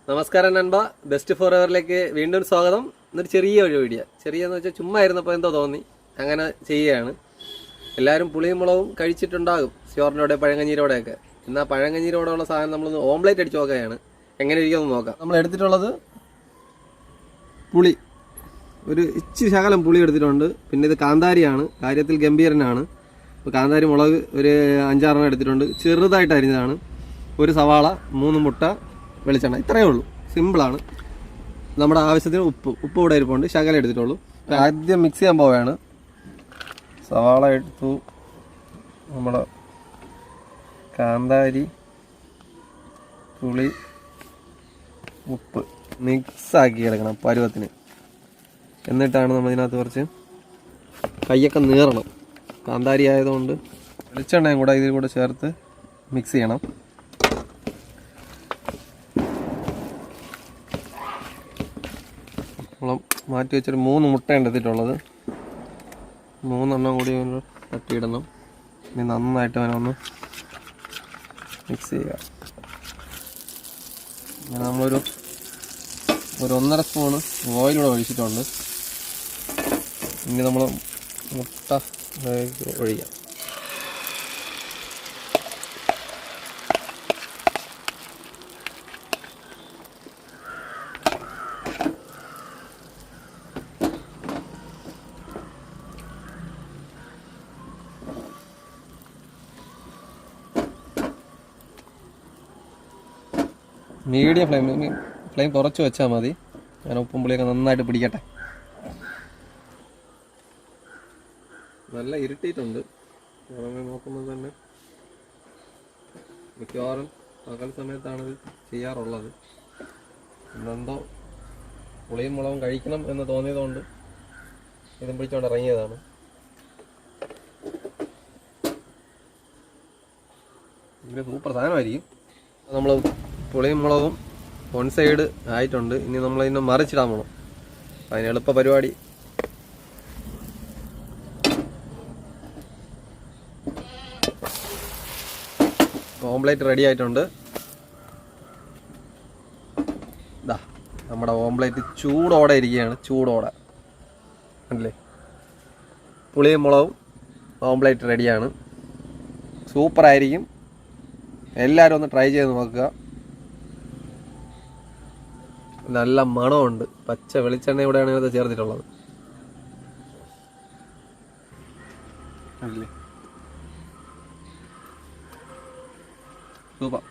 നമസ്കാരം നൻപ, best for എവറിലേക്ക് വീണ്ടും സ്വാഗതം. എന്നൊരു ചെറിയ വീഡിയോ, ചെറിയെന്ന് വെച്ചാൽ ചുമ്മാ ഇരുന്നപ്പോൾ എന്തോ തോന്നി അങ്ങനെ ചെയ്യുകയാണ്. എല്ലാവരും പുളിയും മുളകും കഴിച്ചിട്ടുണ്ടാകും ചോറിൻ്റെ പഴങ്കഞ്ഞീരോടെയൊക്കെ. എന്നാൽ പഴങ്കഞ്ഞീരോടെയുള്ള സാധനം നമ്മളൊന്ന് ഓംലേറ്റ് അടിച്ച് നോക്കുകയാണ്. എങ്ങനെ ഇരിക്കുമെന്ന് നോക്കാം. നമ്മൾ എടുത്തിട്ടുള്ളത് പുളി, ഒരു ഇച്ചിരി ശകലം പുളി എടുത്തിട്ടുണ്ട്. പിന്നെ ഇത് കാന്താരിയാണ്, കാര്യത്തിൽ ഗംഭീരനാണ്. ഇപ്പോൾ കാന്താരി മുളക് ഒരു 5-6 എടുത്തിട്ടുണ്ട്, ചെറുതായിട്ട് അരിഞ്ഞതാണ്. ഒരു സവാള, 3 മുട്ട, വെളിച്ചെണ്ണ, ഇത്രയേ ഉള്ളൂ. സിമ്പിളാണ്. നമ്മുടെ ആവശ്യത്തിന് ഉപ്പ് ഇവിടെ ഇരിപ്പുണ്ട്, ശകലം എടുത്തിട്ടുള്ളൂ. ആദ്യം മിക്സ് ചെയ്യാൻ പോവുകയാണ്. സവാള എടുത്തു, നമ്മുടെ കാന്താരി, പുളി, ഉപ്പ് മിക്സാക്കി എടുക്കണം പരുവത്തിന്. എന്നിട്ടാണ് നമ്മൾ ഇതിനകത്ത് കുറച്ച് കൈയൊക്കെ നീറണം. കാന്താരി ആയതുകൊണ്ട് വെളിച്ചെണ്ണയും കൂടെ ഇതിൽ കൂടെ ചേർത്ത് മിക്സ് ചെയ്യണം. നമ്മൾ മാറ്റി വെച്ചൊരു 3 മുട്ടയാണ് എടുത്തിട്ടുള്ളത്. 3 എണ്ണം കൂടി തട്ടിയിടണം. ഇനി നന്നായിട്ട് അവനൊന്ന് മിക്സ് ചെയ്യുക. അങ്ങനെ നമ്മളൊരു 1.5 സ്പൂണ് ഓയിലൂടെ ഒഴിച്ചിട്ടുണ്ട്. ഇനി നമ്മൾ മുട്ട ഒഴിക്കാം. മീഡിയം ഫ്ലെയിം കുറച്ച് വെച്ചാൽ മതി. ഞാൻ ഉപ്പും പുളിയൊക്കെ നന്നായിട്ട് പിടിക്കട്ടെ. നല്ല ഇരുട്ടിയിട്ടുണ്ട്. പുറമെ നോക്കുമ്പോൾ തന്നെ മിക്കവാറും പകൽ സമയത്താണിത് ചെയ്യാറുള്ളത്. ഇന്നെന്തോ പുളിയും മുളകും കഴിക്കണം എന്ന് തോന്നിയതുകൊണ്ട് ഇതും പിടിച്ചോണ്ട് ഇറങ്ങിയതാണ്. ഇത് സൂപ്പർ സാധനമായിരിക്കും. നമ്മൾ പുളിയും മുളകും 1 സൈഡ് ആയിട്ടുണ്ട്. ഇനി നമ്മളതിനെ മറിച്ചിടാൻ പോകണം. അതിന് എളുപ്പ പരിപാടി. ഓംലേറ്റ് റെഡി ആയിട്ടുണ്ട്. ഇതാ നമ്മുടെ ഓംലേറ്റ് ചൂടോടെ ഇരിക്കുകയാണ്. ചൂടോടെ അല്ലേ, പുളിയും മുളകും ഓംലേറ്റ് റെഡിയാണ്. സൂപ്പറായിരിക്കും. എല്ലാവരും ഒന്ന് ട്രൈ ചെയ്ത് നോക്കുക. നല്ല മണമുണ്ട്. പച്ച വെളിച്ചെണ്ണ ഇവിടെയാണ് ഇത് ചേർത്തിട്ടുള്ളത്. സൂപ്പർ.